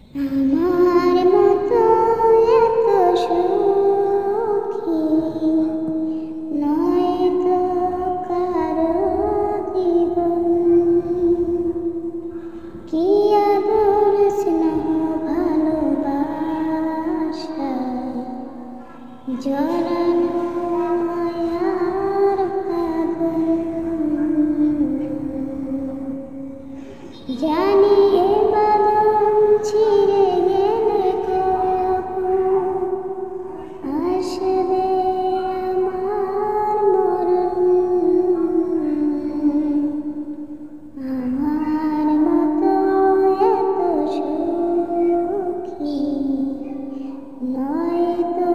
আমার মতো এত সুখী নয় তো কারো জীবন। কি আদর স্নেহ ভালোবাসায় জড়ানো মায়ার বাঁধন। জানি এ বাঁধন ছিঁড়ে গেলে কখন আসবে আমার মরণ। আমার মতো এত সুখী নয় তো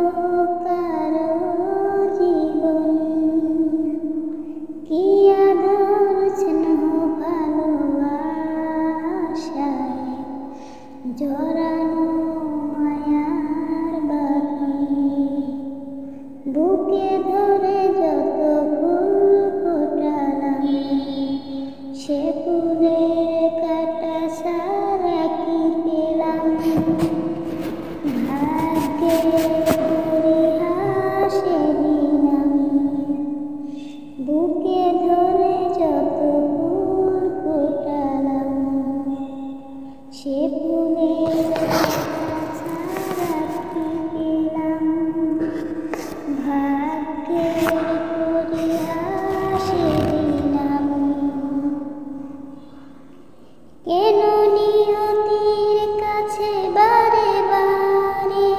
কারো জীবন। কি আদর স্নেহ ভালোবাসায় জড়ানো মায়ার বাঁধন। বুকে ধরে যত ফুল ফোটালাম সে ফুলের কাঁটা ছাড়া কি পেলাম। ভাগ্যের পরিহাসের নামে বুকে ধরে যত ফুল ফোটালাম সে ফুলের কাঁটা ছাড়া কি পেলাম। ভাগ্যের পরিহাসের নামে কেন নিয়তির কাছে বারে বারে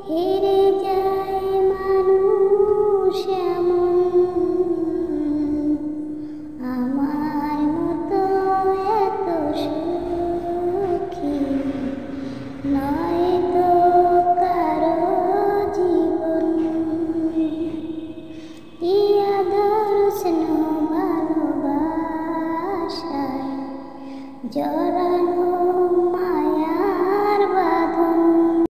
হেরে যায় মানুষ এমন। আমার মতো এত সুখী নয় তো কারো জীবন। কি আদর স্নেহ ভালোবাসায় জড়ানো